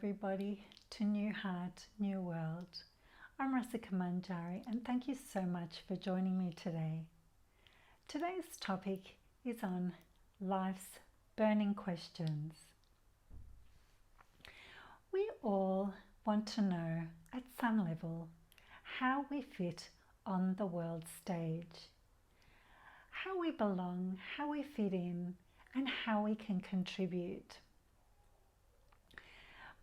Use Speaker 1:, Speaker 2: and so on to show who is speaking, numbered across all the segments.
Speaker 1: everybody to New Heart, New World. I'm Rasika Manjari and thank you so much for joining me today. Today's topic is on life's burning questions. We all want to know at some level how we fit on the world stage, how we belong, how we fit in, and how we can contribute.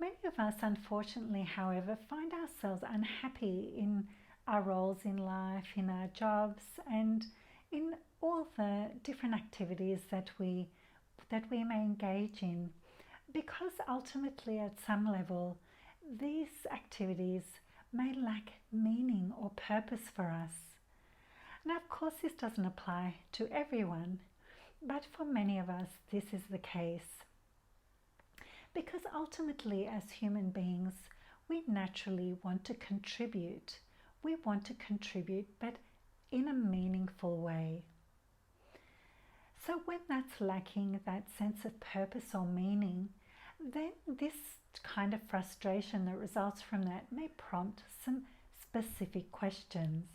Speaker 1: Many of us, unfortunately, however, find ourselves unhappy in our roles in life, in our jobs, and in all the different activities that we may engage in, because ultimately, at some level, these activities may lack meaning or purpose for us. Now, of course, this doesn't apply to everyone, but for many of us, this is the case. Because ultimately, as human beings, we naturally want to contribute. We want to contribute, but in a meaningful way. So when that's lacking, that sense of purpose or meaning, then this kind of frustration that results from that may prompt some specific questions.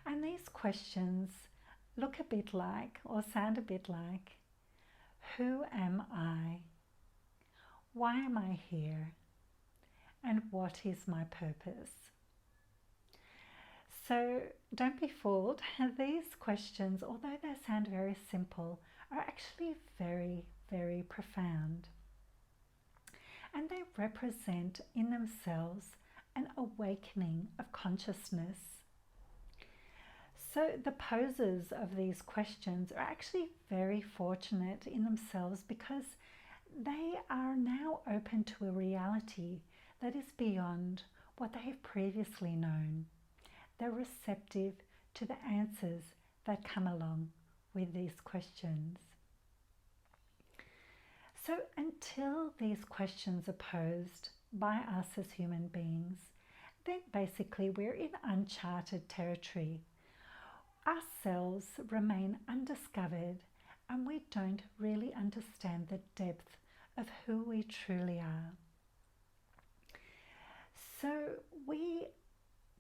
Speaker 1: And these questions look a bit like, or sound a bit like, who am I? Why am I here? And what is my purpose? So don't be fooled. These questions, although they sound very simple, are actually very, very profound. And they represent in themselves an awakening of consciousness. So the posers of these questions are actually very fortunate in themselves because they are now open to a reality that is beyond what they have previously known. They're receptive to the answers that come along with these questions. So until these questions are posed by us as human beings, then basically we're in uncharted territory. Ourselves remain undiscovered and we don't really understand the depth of who we truly are. So we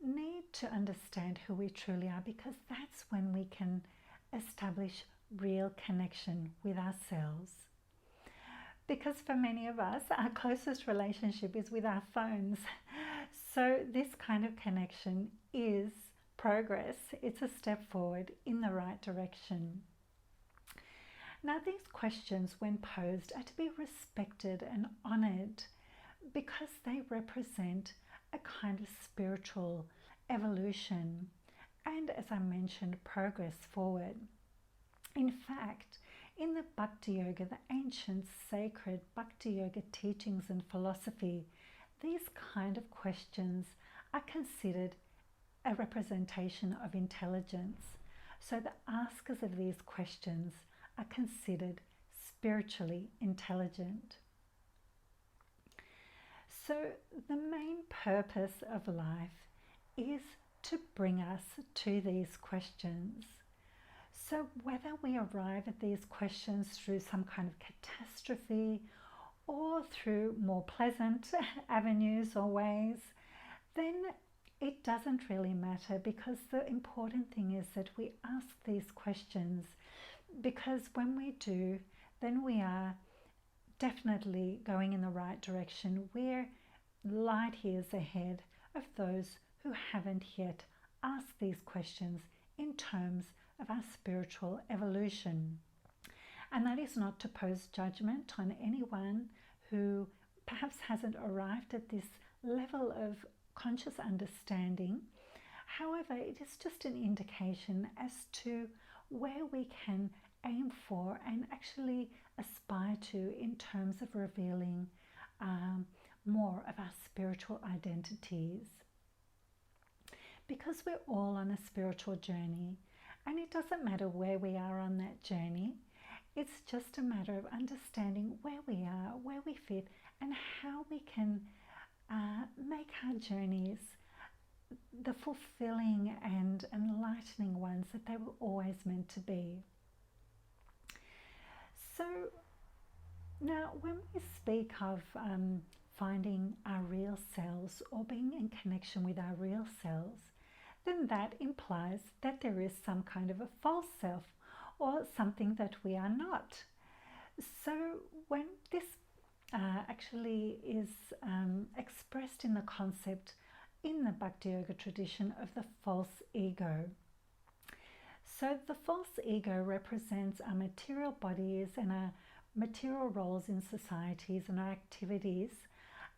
Speaker 1: need to understand who we truly are because that's when we can establish real connection with ourselves. Because for many of us, our closest relationship is with our phones. So this kind of connection is progress. It's a step forward in the right direction. Now, these questions, when posed, are to be respected and honoured because they represent a kind of spiritual evolution and, as I mentioned, progress forward. In fact, in the Bhakti Yoga, the ancient sacred Bhakti Yoga teachings and philosophy, these kind of questions are considered a representation of intelligence. So the askers of these questions are considered spiritually intelligent. So the main purpose of life is to bring us to these questions. So whether we arrive at these questions through some kind of catastrophe or through more pleasant avenues or ways, then it doesn't really matter because the important thing is that we ask these questions because when we do, then we are definitely going in the right direction. We're light years ahead of those who haven't yet asked these questions in terms of our spiritual evolution. And that is not to pose judgment on anyone who perhaps hasn't arrived at this level of conscious understanding. However, it is just an indication as to where we can aim for and actually aspire to in terms of revealing more of our spiritual identities. Because we're all on a spiritual journey, and it doesn't matter where we are on that journey, it's just a matter of understanding where we are, where we fit, and how we can make our journeys the fulfilling and enlightening ones that they were always meant to be. So Now, when we speak of finding our real selves or being in connection with our real selves, then that implies that there is some kind of a false self or something that we are not. So, when this actually is expressed in the concept in the Bhakti Yoga tradition of the false ego. So, the false ego represents our material bodies and our material roles in societies and our activities,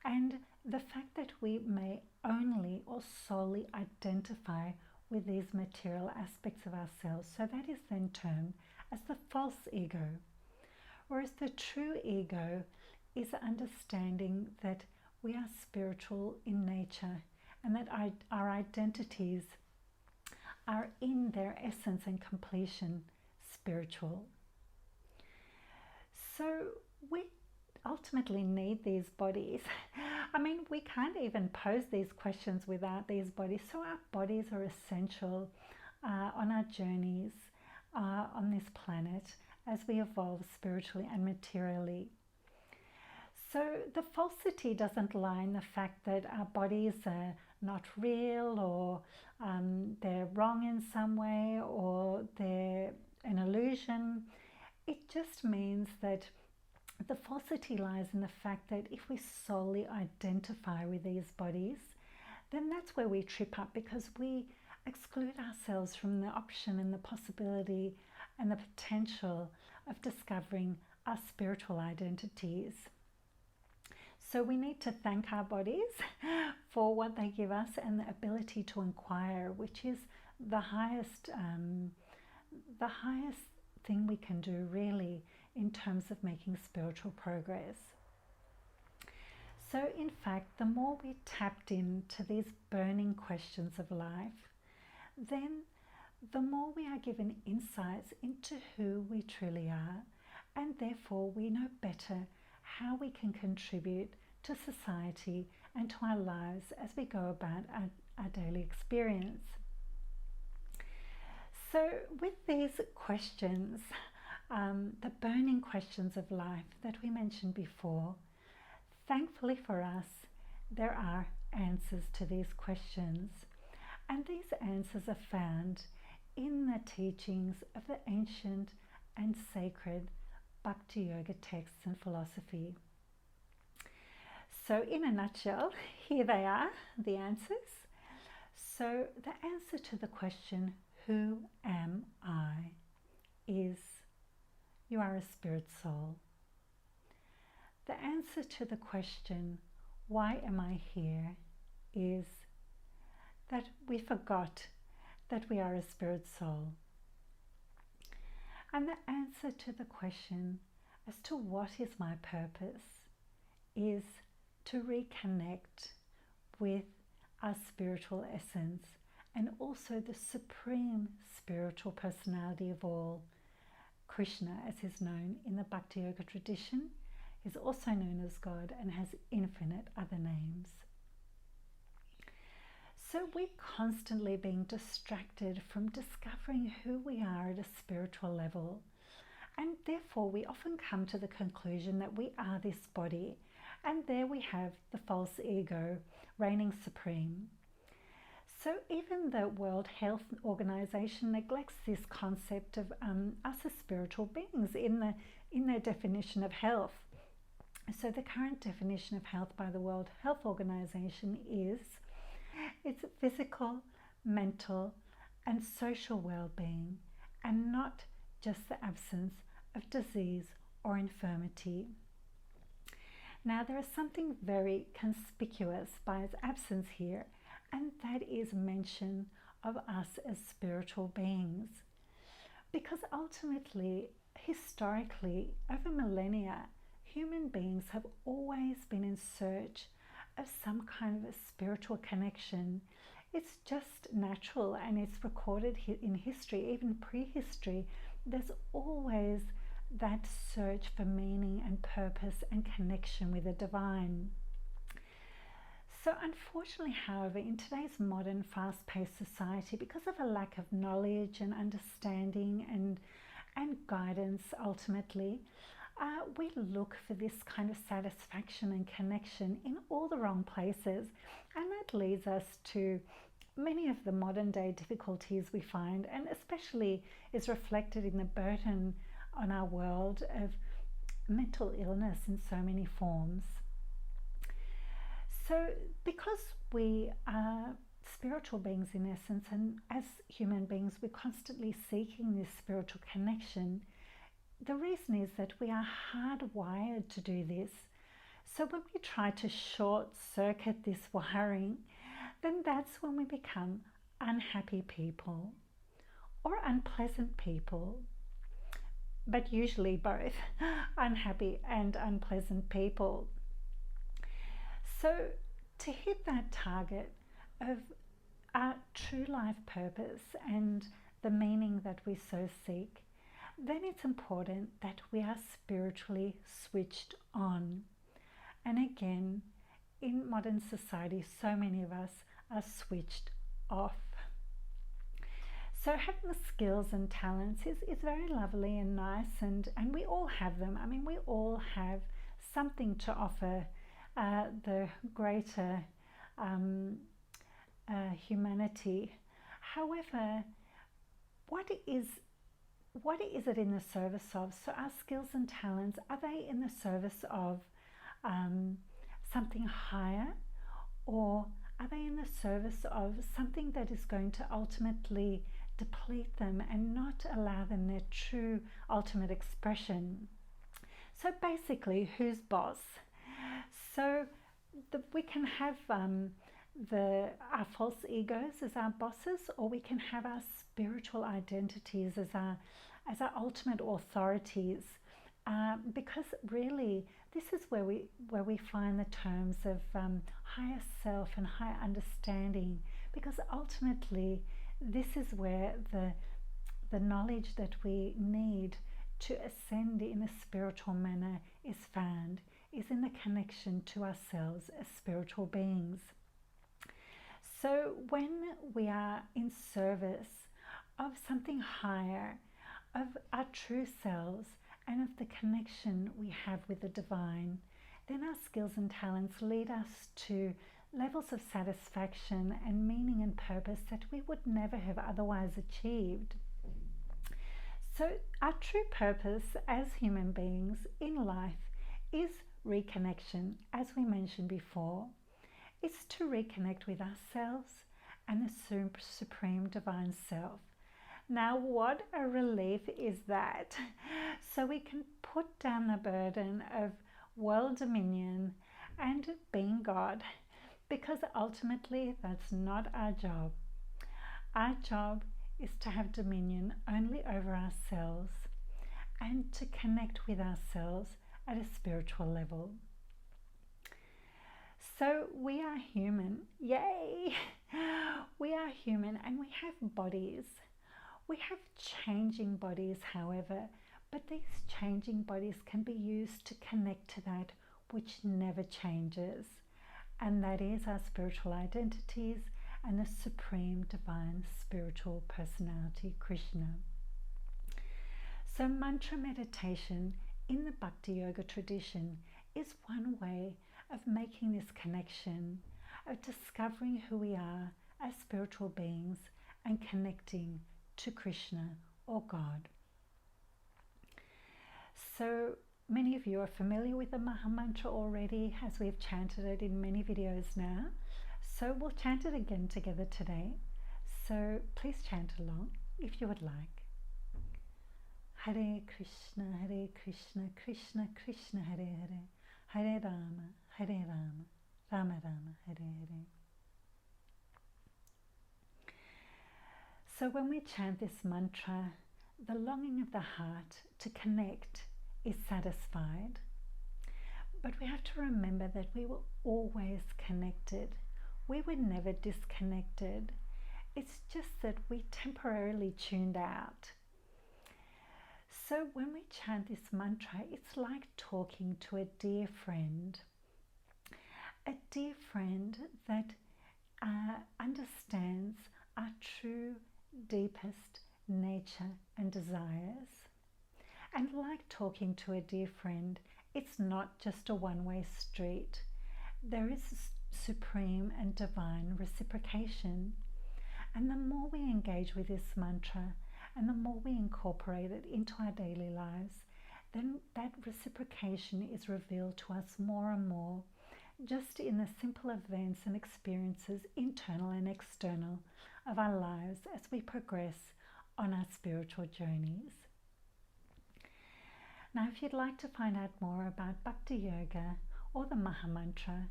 Speaker 1: and the fact that we may only or solely identify with these material aspects of ourselves. So, that is then termed as the false ego. Whereas the true ego is understanding that we are spiritual in nature and that our identities are in their essence and completion spiritual. So we ultimately need these bodies. I mean, we can't even pose these questions without these bodies. So our bodies are essential on our journeys on this planet as we evolve spiritually and materially. So the falsity doesn't lie in the fact that our bodies are not real or they're wrong in some way or they're an illusion. It just means that the falsity lies in the fact that if we solely identify with these bodies, then that's where we trip up, because we exclude ourselves from the option and the possibility and the potential of discovering our spiritual identities. So we need to thank our bodies for what they give us and the ability to inquire, which is the highest thing we can do really in terms of making spiritual progress. So in fact, the more we tapped into these burning questions of life, then the more we are given insights into who we truly are, and therefore we know better how we can contribute to society and to our lives as we go about our daily experience. So with these questions, the burning questions of life that we mentioned before, thankfully for us, there are answers to these questions. And these answers are found in the teachings of the ancient and sacred Bhakti Yoga texts and philosophy. So in a nutshell, here they are, the answers. So the answer to the question, who am I, is you are a spirit soul. The answer to the question, why am I here, is that we forgot that we are a spirit soul. And the answer to the question as to what is my purpose is to reconnect with our spiritual essence and also the supreme spiritual personality of all. Krishna, as is known in the Bhakti Yoga tradition, is also known as God and has infinite other names. So we're constantly being distracted from discovering who we are at a spiritual level, and therefore we often come to the conclusion that we are this body, and there we have the false ego reigning supreme. So even the World Health Organization neglects this concept of us as spiritual beings in their definition of health. So the current definition of health by the World Health Organization is it's physical, mental, and social well-being, and not just the absence of disease or infirmity. Now, there is something very conspicuous by its absence here, and that is mention of us as spiritual beings. Because ultimately, historically, over millennia, human beings have always been in search of some kind of a spiritual connection. It's just natural, and it's recorded in history, even prehistory. There's always that search for meaning and purpose and connection with the divine. So unfortunately, however, in today's modern fast-paced society, because of a lack of knowledge and understanding and guidance ultimately, we look for this kind of satisfaction and connection in all the wrong places, and that leads us to many of the modern day difficulties we find, and especially is reflected in the burden on our world of mental illness in so many forms. So because we are spiritual beings in essence, and as human beings we're constantly seeking this spiritual connection, the reason is that we are hardwired to do this. So when we try to short circuit this wiring, then that's when we become unhappy people or unpleasant people, but usually both unhappy and unpleasant people. So to hit that target of our true life purpose and the meaning that we so seek, then it's important that we are spiritually switched on. And again, in modern society, so many of us are switched off. So having the skills and talents is very lovely and nice, and we all have them. I mean, we all have something to offer the greater humanity. However, what is it in the service of? So our skills and talents, are they in the service of something higher, or are they in the service of something that is going to ultimately deplete them and not allow them their true ultimate expression? So basically, who's boss? So we can have our false egos as our bosses, or we can have our spiritual identities as our ultimate authorities, because really this is where we find the terms of higher self and higher understanding, because ultimately this is where the knowledge that we need to ascend in a spiritual manner is found, is in the connection to ourselves as spiritual beings. So when we are in service of something higher, of our true selves, and of the connection we have with the divine, then our skills and talents lead us to levels of satisfaction and meaning and purpose that we would never have otherwise achieved. So our true purpose as human beings in life is reconnection, as we mentioned before. It's to reconnect with ourselves and the supreme divine self. Now, what a relief is that! So we can put down the burden of world dominion and being God, because ultimately that's not our job. Our job is to have dominion only over ourselves and to connect with ourselves at a spiritual level. So we are human, yay! We are human and we have bodies. We have changing bodies, however, but these changing bodies can be used to connect to that which never changes, and that is our spiritual identities and the supreme divine spiritual personality, Krishna. So mantra meditation in the Bhakti Yoga tradition is one way of making this connection, of discovering who we are as spiritual beings and connecting to Krishna or God. So many of you are familiar with the Maha Mantra already, as we've chanted it in many videos now. So we'll chant it again together today. So please chant along if you would like. Hare Krishna, Krishna Krishna, Hare Hare, Hare Rama, Rama Rama, Hare Hare. So when we chant this mantra, the longing of the heart to connect is satisfied. But we have to remember that we were always connected. We were never disconnected. It's just that we temporarily tuned out. So when we chant this mantra, it's like talking to a dear friend that understands our true, deepest nature and desires. And like talking to a dear friend, it's not just a one-way street. There is supreme and divine reciprocation. And the more we engage with this mantra and the more we incorporate it into our daily lives, then that reciprocation is revealed to us more and more, just in the simple events and experiences, internal and external, of our lives as we progress on our spiritual journeys. Now, if you'd like to find out more about Bhakti Yoga or the Maha Mantra,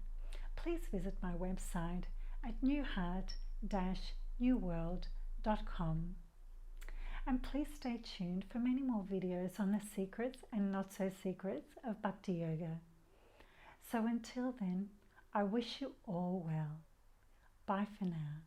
Speaker 1: please visit my website at newheart-newworld.com. And please stay tuned for many more videos on the secrets and not so secrets of Bhakti Yoga. So until then, I wish you all well. Bye for now.